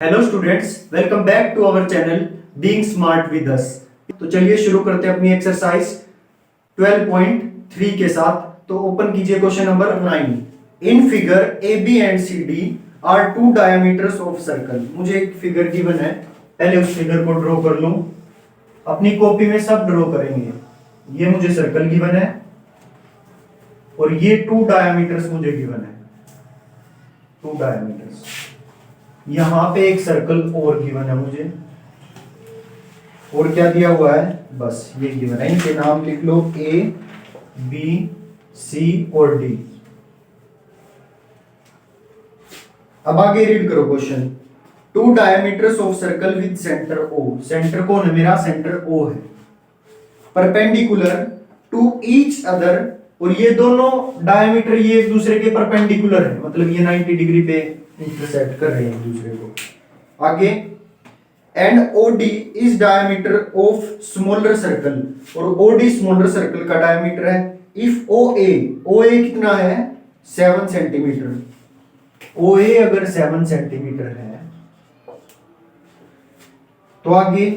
Hello students, welcome back to our channel being smart with us. तो चलिए शुरू करते हैं अपनी एक्सरसाइज 12.3 के साथ। तो ओपन कीजिए question number 9। In figure A B and C D are two diameters of circle. मुझे एक फिगर गिवन है, पहले उस फिगर को ड्रॉ कर लूं। अपनी कॉपी में सब ड्रॉ करेंगे। ये मुझे सर्कल गिवन है और ये टू डायमीटर्स मुझे गिवन है, टू डायमीटर्स। यहां पे एक सर्कल और गिवन है मुझे, और क्या दिया हुआ है, बस ये गिवन है। इनके नाम लिख लो ए बी सी और डी। अब आगे रीड करो question. Two diameters of circle with centre O. Centre कौन है मेरा? सेंटर ओ है। परपेंडिकुलर टू ईच अदर, और ये दोनों डायमीटर ये एक दूसरे के परपेंडिकुलर है, मतलब ये 90 डिग्री पे इंटरसेक्ट कर रहे हैं एक दूसरे को। आगे and OD is diameter of smaller circle, और ओडी स्मॉलर सर्कल का डायमीटर है। इफ ओ ए कितना है? 7 सेंटीमीटर। ओ ए अगर 7 सेंटीमीटर है तो आगे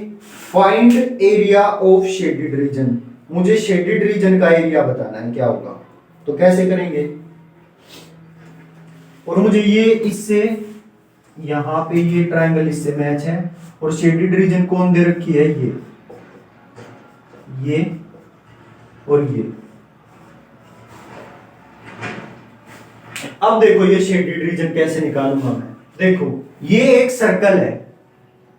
find area of shaded reason. मुझे शेडेड रीजन का एरिया बताना है, क्या होगा? तो कैसे करेंगे? और मुझे ये इससे यहां पे ये ट्रायंगल इससे मैच है, और शेडेड रीजन कौन दे रखी है? ये और ये। अब देखो ये शेडेड रीजन कैसे निकालूंगा मैं। देखो ये एक सर्कल है,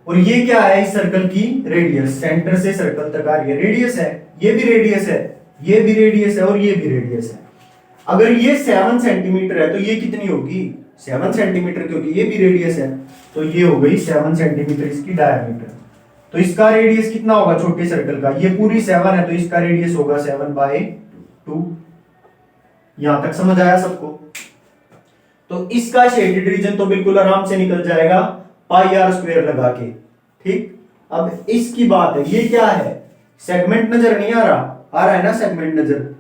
और ये क्या है? इस सर्कल की रेडियस, सेंटर से सर्कल तक आ रही है, रेडियस है। ये भी रेडियस है, ये भी रेडियस है, और ये भी रेडियस है। अगर ये 7 सेंटीमीटर है तो ये कितनी होगी? 7 सेंटीमीटर, क्योंकि ये भी रेडियस है। तो ये हो गई 7 सेंटीमीटर इसकी डायमीटर। तो इसका रेडियस कितना होगा छोटे सर्कल का? ये पूरी 7 है तो इसका रेडियस होगा 7/2। यहां तक समझ आया सबको? तो इसका शेडेड रीजन तो बिल्कुल आराम से निकल जाएगा पाई आर स्क्वायर लगा के। ठीक, अब इसकी बात है, ये क्या है? सेगमेंट नजर नहीं आ रहा? आ रहा है ना सेगमेंट नजर।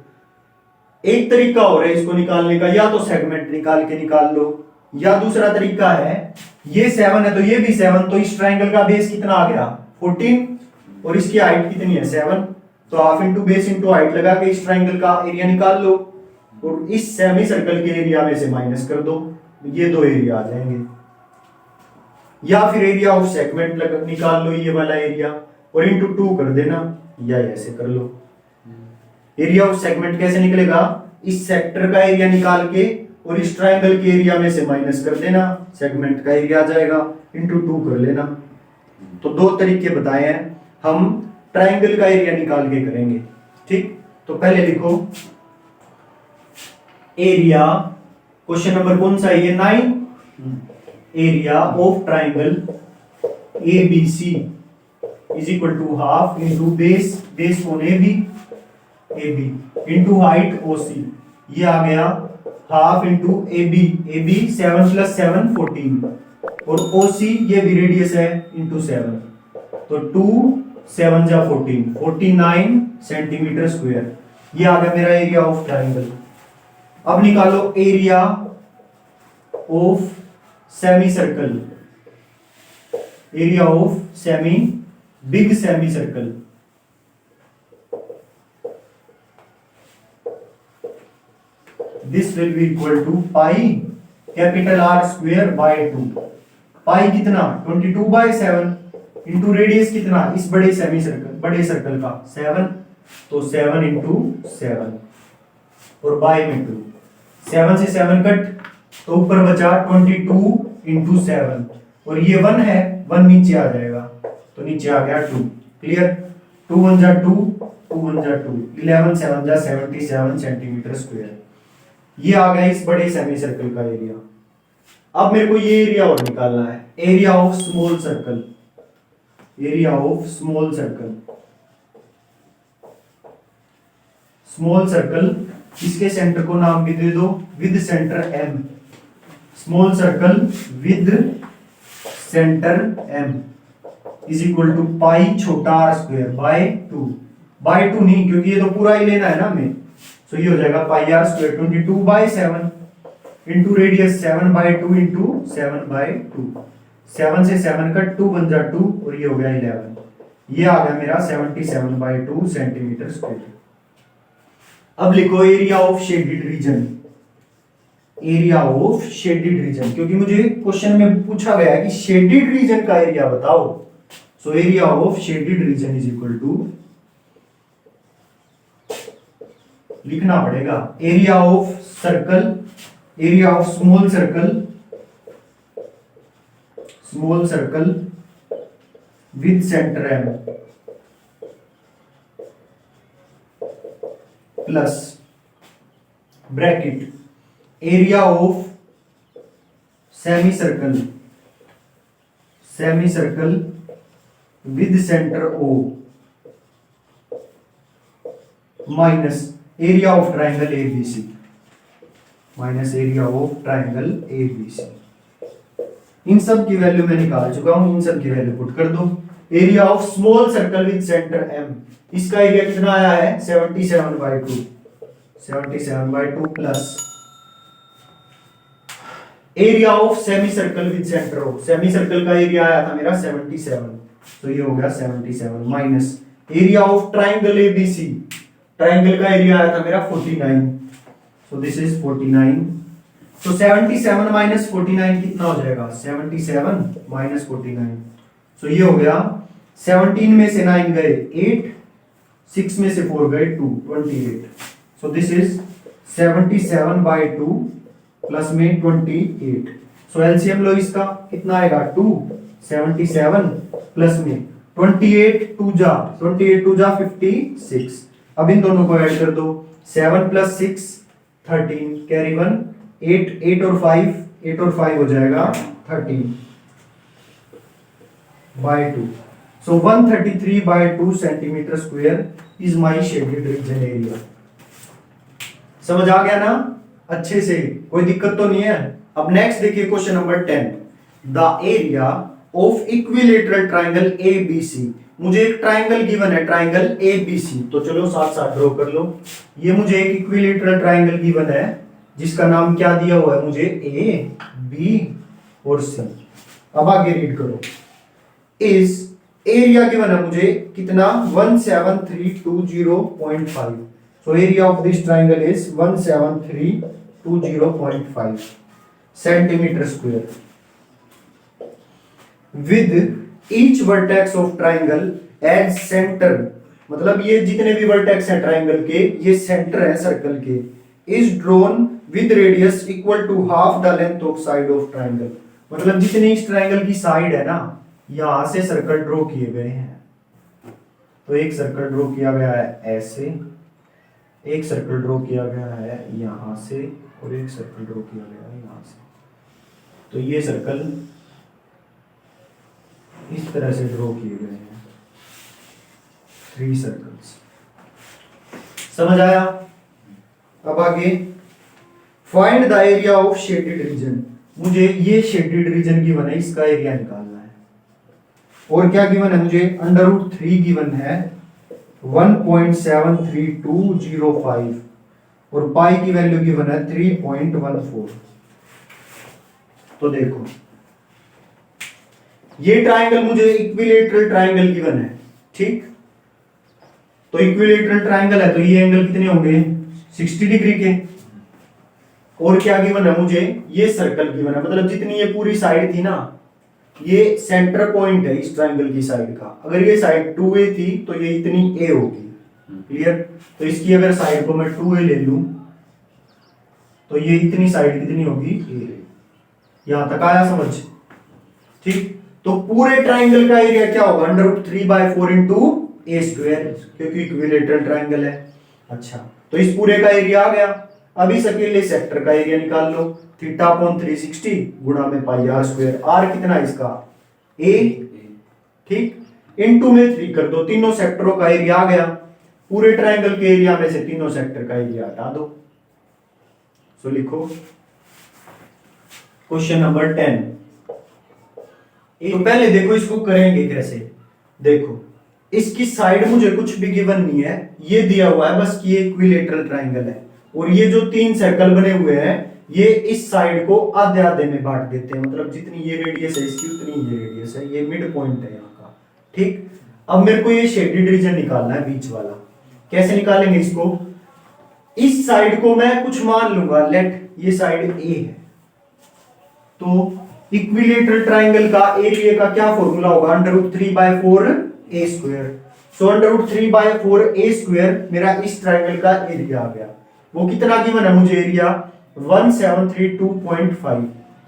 एक तरीका हो रहा है इसको निकालने का, या तो सेगमेंट निकाल के निकाल लो, या दूसरा तरीका है ये 7 है तो ये भी 7, तो इस ट्रायंगल का बेस कितना आ गया? 14, और इसकी हाइट कितनी है? 7। तो half into base into height लगा के इस ट्रायंगल का एरिया निकाल लो, और इस सेमी सर्कल के एरिया में से माइनस कर दो, ये दो एरिया आ जाएंगे। या फिर एरिया ऑफ सेगमेंट निकाल लो, ये वाला एरिया, और इंटू 2 कर देना, या ऐसे कर लो। एरिया ऑफ सेगमेंट कैसे निकलेगा? इस सेक्टर का एरिया निकाल के और इस ट्रायंगल के एरिया में से माइनस कर देना, सेगमेंट का एरिया आ जाएगा, इंटू 2 कर लेना। तो दो तरीके बताए हैं, हम ट्रायंगल का एरिया निकाल के करेंगे। ठीक, तो पहले लिखो एरिया, क्वेश्चन नंबर कौन सा है ये? 9। Area of triangle A B C is equal to half into base कौन? A B into height O C. ये आ गया हाफ इंटू ए बी 7 + 7 14, और ओ सी ये भी रेडियस है, इंटू 7। तो 2 7 जा 14, 49 सेंटीमीटर स्क्वायर। ये आ गया मेरा एरिया ऑफ ट्रायंगल। अब निकालो area of semi circle, area of big semi circle. This will be equal to pi capital R square by 2। पाई कितना? 22/7 इंटू रेडियस कितना इस बड़े सर्कल का? 7। तो 7 इंटू 7 और बाय में 2। 7 से 7 कट, तो ऊपर बचा 22 इंटू 7, और ये 1 है, 1 नीचे आ जाएगा, तो नीचे आ गया 2। क्लियर? 2 1 जा 2, 2 1 जा 2, 11 7 जा 77 सेंटीमीटर स्क्वायर। ये आ गया इस बड़े सेमी सर्कल का एरिया। अब मेरे को ये एरिया और निकालना है, area of small circle. Area of small circle, इसके सेंटर को नाम भी दे दो with centre M। Small circle with centre M is equal to pi छोटा r स्क्वायर बाय 2। बाय 2 नहीं, क्योंकि ये तो पूरा ही लेना है ना हमें, तो ये हो जाएगा पाई r square 22/7 into radius 7/2 into 7/2। 7 से 7 कट, 2 बन जा 2 और ये हो गया 11। ये आ गया मेरा 77/2 सेंटीमीटर स्क्वायर। अब लिखो area of shaded reason, area of shaded reason, क्योंकि मुझे क्वेश्चन में पूछा गया है कि शेडेड रीजन का एरिया बताओ। So area of shaded region is equal to, लिखना पड़ेगा area of circle, area of small circle with centre M plus bracket area of semi circle with centre O minus area of triangle ABC, minus area of triangle ABC. इन सब की value मैं निकाल चुका हूं, इन सब की वैल्यू पुट कर दो। Area of small circle with centre M, इसका एरिया कितना आया है 77/2, 77/2 plus area of semi circle with centre O, semi circle का एरिया आया था मेरा 77, तो ये हो गया 77 minus area of triangle ABC, triangle का एरिया आया था मेरा 49, सो दिस इज 49। तो 77 माइनस 49 कितना हो जाएगा 77 माइनस 49, सो ये हो गया 17 में से 9 गए 8, 6 में से 4 गए 2, 28। सो दिस इज 77/2 प्लस में 28। सो एलसीएम लो इसका, कितना आएगा 2, 77 प्लस में 28 2 जा 56। अब इन दोनों को ऐड कर दो, 7 + 6 13, कैरी 1, 8 और 5 हो जाएगा 13/2। सो 133/2 centimetre square is my shaded region area. समझ आ गया ना अच्छे से, कोई दिक्कत तो नहीं है। अब नेक्स्ट देखिए question number 10, the area of equilateral triangle ABC. मुझे एक ट्राइंगल गिवन है, ट्राइंगल एबीसी, तो चलो साथ साथ ड्रॉ कर लो। ये मुझे एक इक्विलेटरल ट्राइंगल गिवन है जिसका नाम क्या दिया हुआ है मुझे, ए बी और सी। अब आगे रीड करो, इस एरिया गिवन है मुझे कितना 17320.5। So area of this triangle is 17320.5 centimetre square with each vertex of triangle as centre, मतलब ये जितने भी वर्टेक्स हैं ट्राइंगल के, ये सेंटर है सर्कल के, is drawn with radius equal to half the length of side of triangle. मतलब जितनी इस ट्राइंगल की साइड है ना, यहां से सर्कल ड्रॉ किए गए हैं। तो एक सर्कल ड्रॉ किया गया है ऐसे, एक सर्कल ड्रॉ किया गया है यहां से, और एक सर्कल ड्रॉ किया गया है यहां से। तो ये सर्कल इस तरह से ड्रॉ किए गए हैं, 3 सर्कल्स। समझ आया? अब आगे find the area of shaded reason. मुझे ये शेडेड रीजन गिवन है, इसका एरिया निकालना है। और क्या गिवन है मुझे, √3 गिवन है 1.73205 और पाई की वैल्यू गिवन है 3.14। तो देखो ये ट्राइंगल मुझे इक्विलेटरल ट्राइंगल गिवन है, ठीक। तो इक्विलेटरल ट्राइंगल है तो ये एंगल कितने होंगे 60 डिग्री के। और क्या गिवन है मुझे, ये सर्कल गिवन है, मतलब जितनी ये पूरी साइड थी ना, ये सेंटर पॉइंट है इस ट्राइंगल की साइड का। अगर ये साइड 2a थी तो ये इतनी a होगी, क्लियर। तो इसकी अगर साइड को मैं 2a ले लूं तो ये इतनी साइड कितनी होगी a। यहां तक आया समझ, ठीक। तो पूरे ट्राइंगल का एरिया क्या होगा, √3/4 × a², क्योंकि इक्विलेटरल ट्राइंगल है। अच्छा, तो इस पूरे का एरिया आ गया। अब इस अकेले सेक्टर का एरिया निकाल लो, θ/360 गुणा में πr²। r कितना है इसका a, ठीक। इनटू में 3 कर दो, तीनों सेक्टरों का एरिया आ गया। पूरे ट्राइंगल के एरिया में से तीनों सेक्टर का एरिया हटा दो। सो लिखो क्वेश्चन नंबर 10। तो पहले देखो इसको करेंगे कैसे। देखो इसकी साइड मुझे कुछ भी गिवन नहीं है, ये दिया हुआ है बस कि ये इक्विलेटरल ट्राइंगल है, और ये जो 3 सर्कल बने हुए हैं ये इस साइड को आधे आधे में बांट देते हैं, मतलब जितनी ये रेडियस है इसकी उतनी ये रेडियस है, ये मिड पॉइंट है यहाँ का। ठीक, अब मेरे को ये शेडेड रीजन निकालना है बीच वाला। कैसे निकालेंगे इसको? इस साइड को मैं कुछ मान लूंगा, लेट ये साइड ए है, तो इक्विलेटरल ट्राइंगल का एरिया का क्या फॉर्मूला होगा? √3/4 a square. So √3/4 a square मेरा इस ट्राइंगल का एरिया आ गया। वो कितना गिवन है मुझे? एरिया 1732.5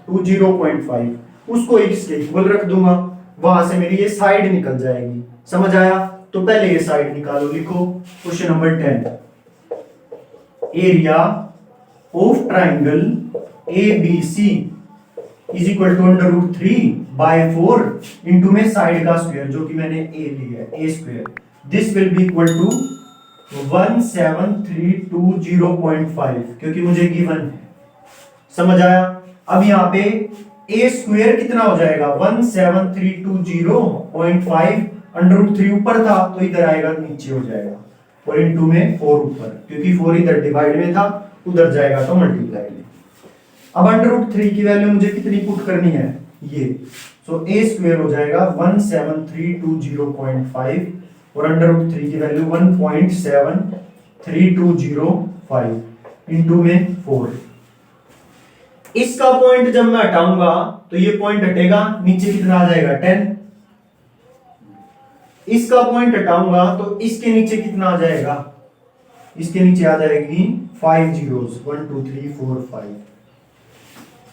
20.5, उसको इसके इक्वल रख दूंगा, वहां से मेरी ये साइड निकल जाएगी। समझ आया? तो पहले ये साइड निकालो। लिखो question number 10, area of triangle ABC is equal to √3/4 into में साइड का स्क्वायर, जो कि मैंने a लिया है, a square. This will be equal to 17320.5, क्योंकि मुझे गिवन है। समझ आया? अब यहाँ पे a स्क्वायर कितना हो जाएगा? 17320.5, √3 ऊपर था तो इधर आएगा, नीचे हो जाएगा, और इंटू में 4 ऊपर, क्योंकि 4 इधर डिवाइड में था, उधर जाएगा तो मल्टीप्लाई में। अब √3 की वैल्यू मुझे कितनी पुट करनी है? ये, सो a स्क्वायर हो जाएगा 17320.5 और √3 की वैल्यू 1.7320.5 इंटू में 4। इसका पॉइंट जब मैं हटाऊंगा तो ये पॉइंट हटेगा, नीचे कितना आ जाएगा? 10। इसका पॉइंट हटाऊंगा तो इसके नीचे कितना आ जाएगा? इसके नीचे आ जाएगी 5 zeros, 1 2 3 4 5।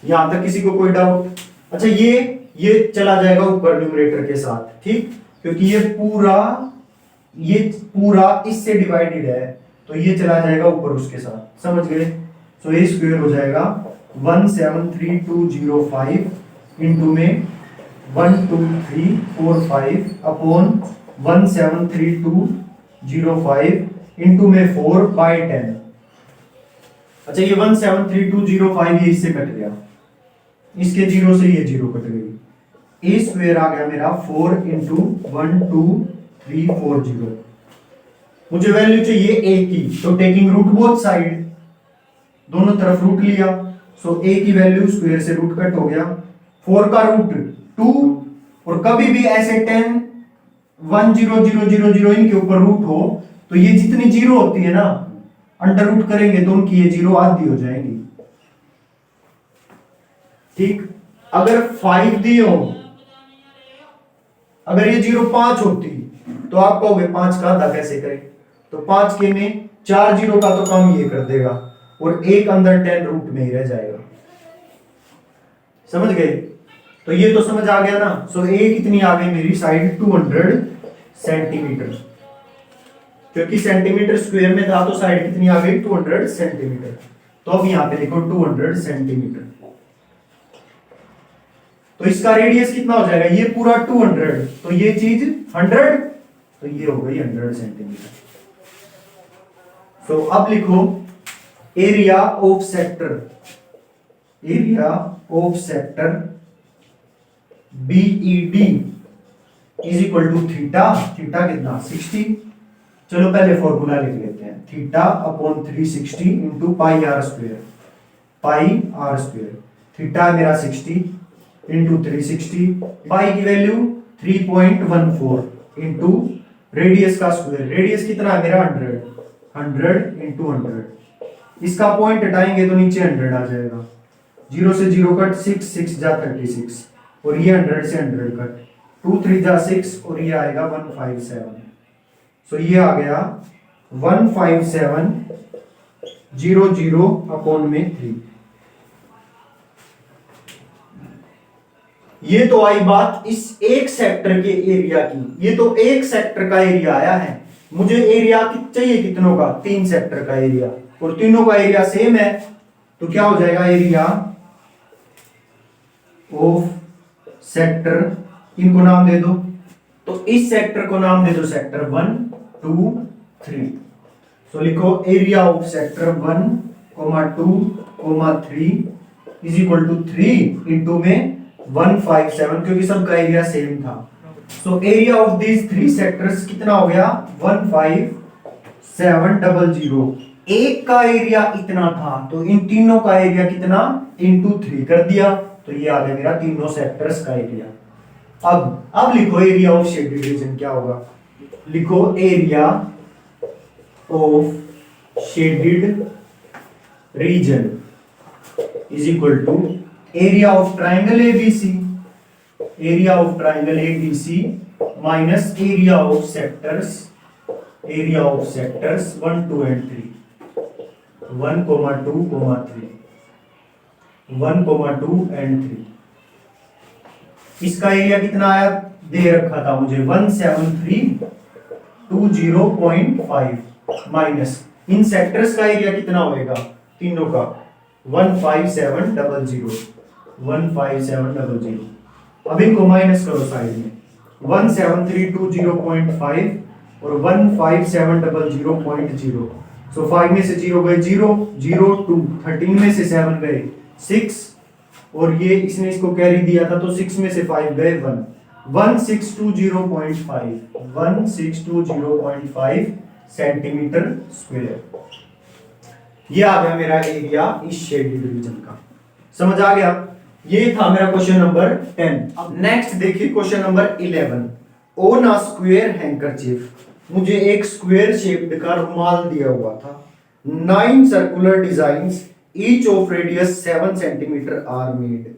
यहां तक किसी को कोई डाउट? अच्छा, ये चला जाएगा ऊपर न्यूमरेटर के साथ, ठीक, क्योंकि ये पूरा इससे डिवाइडेड है, तो ये चला जाएगा ऊपर उसके साथ। समझ गए? सो ये स्क्वायर हो जाएगा 17320.5 इंटू में 12345 अपॉन 17320.5 इंटू में 4/10। अच्छा, ये 17320.5 ये इससे कट गया, इसके 0 से ये 0 कट गई, a स्क्वायर आ गया मेरा 4 इंटू 12340। मुझे वैल्यू चाहिए a की, तो टेकिंग रूट बोथ साइड, दोनों तरफ रूट लिया, सो a की वैल्यू स्क्वायर से रूट कट हो गया, 4 का रूट 2, और कभी भी ऐसे 10 1 0 0 0 0 इनके ऊपर रूट हो तो ये जितनी जीरो होती है ना, अंडर रूट करेंगे तो उनकी ये जीरो आधी हो जाएंगी। ठीक, अगर 5 दिए हो, अगर ये 0.5 होती तो आप कहोगे 5 का आधा कैसे करें? तो 5 के में 4 जीरो का तो काम ये कर देगा, और एक अंदर 10 रूट में ही रह जाएगा। समझ गए? तो ये तो समझ आ गया ना। सो ए कितनी आ गई मेरी साइड? 200 सेंटीमीटर, क्योंकि सेंटीमीटर स्क्वायर में था तो साइड कितनी आ गई? 200 सेंटीमीटर। तो अब यहां पे लिखो 200 सेंटीमीटर। तो इसका रेडियस कितना हो जाएगा? ये पूरा 200, तो ये चीज 100, तो ये हो गई 100 सेंटीमीटर। सो अब लिखो area of sector, area of sector BED is equal to theta, theta कितना? 60। चलो पहले फॉर्मूला लिख लेते हैं, theta upon 360 into pi r square, pi r square. Theta मेरा 60 इंटू 360, पाई की वैल्यू 3.14 इंटू रेडियस का स्क्वायर, रेडियस कितना है मेरा? 100 इंटू 100। इसका पॉइंट हटाएंगे तो नीचे 100 आ जाएगा, 0 से 0 कट, 6 6 जा 36, और ये 100 से 100 कट, 2 3 जा 6, और ये आएगा 157। सो ये आ गया 15700 अपॉन में 3। ये तो आई बात इस एक सेक्टर के एरिया की, ये तो एक सेक्टर का एरिया आया है। मुझे एरिया चाहिए कितनों का? 3 सेक्टर का एरिया, और तीनों का एरिया सेम है, तो क्या हो जाएगा? एरिया ऑफ सेक्टर, इनको नाम दे दो, तो इस सेक्टर को नाम दे दो सेक्टर 1 2 3। सो लिखो area of sector 1 2 3 is equal to 3 into में 157, क्योंकि सबका एरिया सेम था। So area of these 3 sectors कितना हो गया? 15700 एक का एरिया इतना था तो इन तीनों का एरिया कितना इंटू 3 कर दिया, तो ये आ गया मेरा तीनों सेक्टर्स का एरिया। अब लिखो एरिया ऑफ शेडेड रीजन क्या होगा, लिखो area of shaded region is equal to area of triangle ABC, area of triangle ABC minus area of sectors 1, 2 and 3, 1, 2, 3, 1, 2 and 3। इसका एरिया कितना आया दे रखा था मुझे 17320.5 माइनस इन सेक्टर्स का एरिया कितना होएगा तीनों का 15700। अब इनको माइनस करो साइड में, 17320.5 और 15700.0, सो 5 में से 0 गए 0, 0 2, 13 में से 7 गए 6, और ये इसने इसको कैरी दिया था तो 6 में से 5 गए 1, 1620.5 सेंटीमीटर स्क्वायर। ये आ गया मेरा एरिया इस शेडेड रीजन का, समझ आ गया। ये था मेरा क्वेश्चन नंबर 10। अब नेक्स्ट देखिए question number 11। Own a square handkerchief, मुझे एक स्क्वायर शेप्ड का रुमाल दिया हुआ था, 9 circular designs each of radius 7 centimetre are made.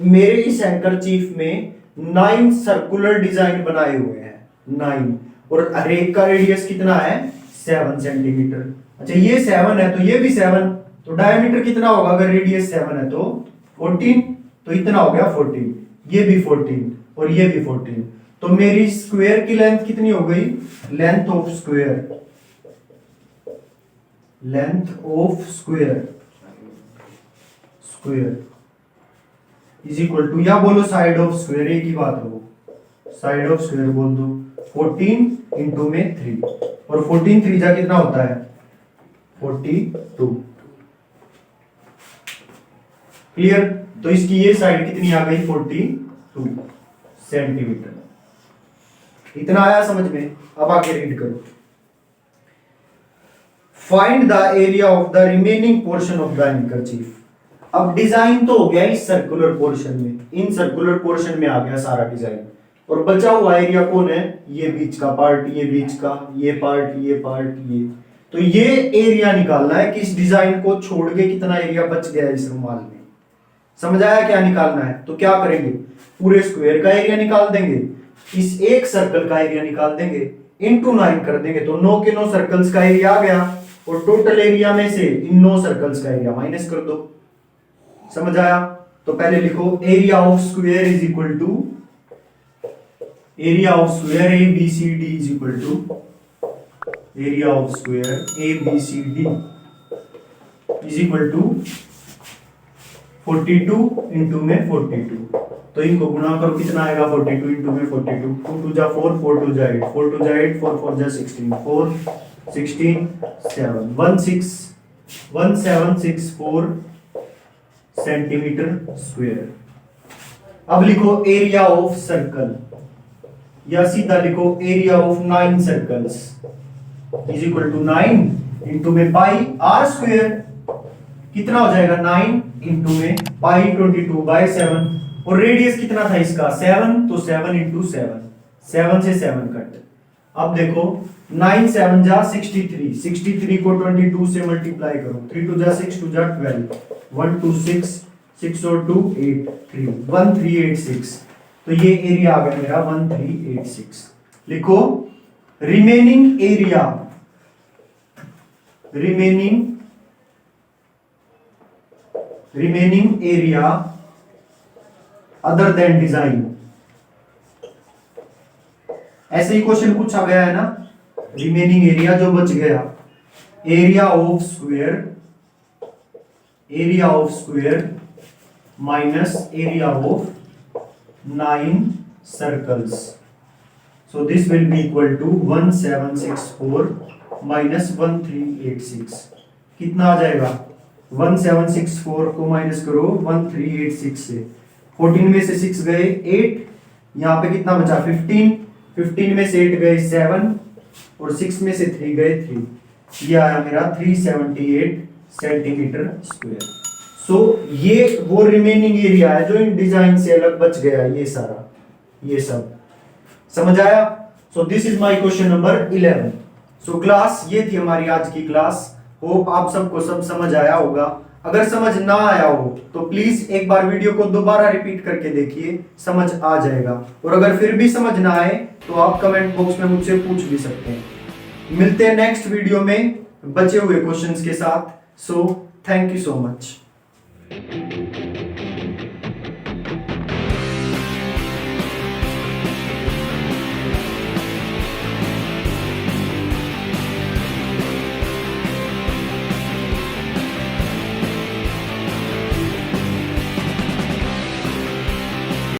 मेरे इस हैंकरचीफ में 9 सर्कुलर डिजाइन बनाए हुए हैं 9, और हर एक का रेडियस कितना है 7 सेंटीमीटर। अच्छा ये 7 है तो ये भी 7, तो डायमीटर कितना होगा अगर रेडियस 7 है तो 14, तो इतना हो गया 14, ये भी 14 और ये भी 14, तो मेरी स्क्वायर की लेंथ कितनी हो गई, length of square is equal to, या बोलो साइड ऑफ स्क्वायर, एक ही बात हो, साइड ऑफ स्क्वायर बोल दो 14 इंटू में 3, और 14 3 जा कितना होता है 42। क्लियर, तो इसकी ये साइड कितनी आ गई 42 सेंटीमीटर। इतना आया समझ में। अब आगे रीड करो, find the area of the remaining portion of the handkerchief. अब डिजाइन तो हो गया इस सर्कुलर पोर्शन में, इन सर्कुलर पोर्शन में आ गया सारा डिजाइन, और बचा हुआ एरिया कौन है, ये बीच का पार्ट, ये बीच का, ये पार्ट, ये पार्ट, ये, तो ये एरिया निकालना है कि इस डिजाइन को छोड़ के कितना एरिया बच गया इस रुमाल में। समझ आया क्या निकालना है, तो क्या करेंगे, पूरे स्क्वायर का एरिया निकाल देंगे, इस एक सर्कल का एरिया निकाल देंगे, इनटू 9 कर देंगे, तो 9 के 9 सर्कल्स का एरिया आ गया, और टोटल एरिया में से इन 9 सर्कल्स का एरिया माइनस कर दो। समझ आया, तो पहले लिखो area of square is equal to, area of square A B C D is equal to, area of square A B C D is equal to 42 into में 42, तो इनको गुणा करो कितना आएगा 42 इंटू में 42, 2 2 जा 4, 4 2 जा 8, 4 2 जा 8, 4 4 जा 16, 4 16 7 1764 सेंटीमीटर स्क्वायर। अब लिखो एरिया ऑफ सर्कल, या सीधा लिखो area of 9 circles is equal to 9 into में पाई आर स्क्वायर, कितना हो जाएगा 9 इंटू में पाई 22/7, और रेडियस कितना था इसका 7, तो 7 इंटू 7, 7 से 7 कट। अब देखो 9 7 जा 63, 63 को 22 से मल्टीप्लाई करो, 3 2 जा 6 2 जा 12, 1 2 6 6 और 2 8 3 1386, तो ये एरिया आ गया मेरा 1386। लिखो remaining area other than design. ऐसे ही क्वेश्चन पूछा गया है ना, रिमेनिंग एरिया जो बच गया, area of square minus area of 9 circles, so this will be equal to 1764 minus 1386, कितना आ जाएगा 1764 को माइनस करो 1386 से, 14 में से 6 गए 8, यहाँ पे कितना बचा 15 में से 8 गए 7, और 6 में से 3 गए 3, ये आया मेरा 378 सेंटीमीटर स्क्वायर। सो ये वो रिमेनिंग एरिया है जो इन डिजाइन से अलग बच गया, ये सारा, ये सब समझ आया। So this is my question number 11। So class ये थी हमारी आज की क्लास। होप आप सबको सब समझ आया होगा। अगर समझ ना आया हो तो प्लीज एक बार वीडियो को दोबारा रिपीट करके देखिए, समझ आ जाएगा। और अगर फिर भी समझ ना आए तो आप कमेंट बॉक्स में मुझसे पूछ भी सकते हैं। मिलते हैं नेक्स्ट वीडियो में बचे हुए क्वेश्चंस के साथ। So thank you so much.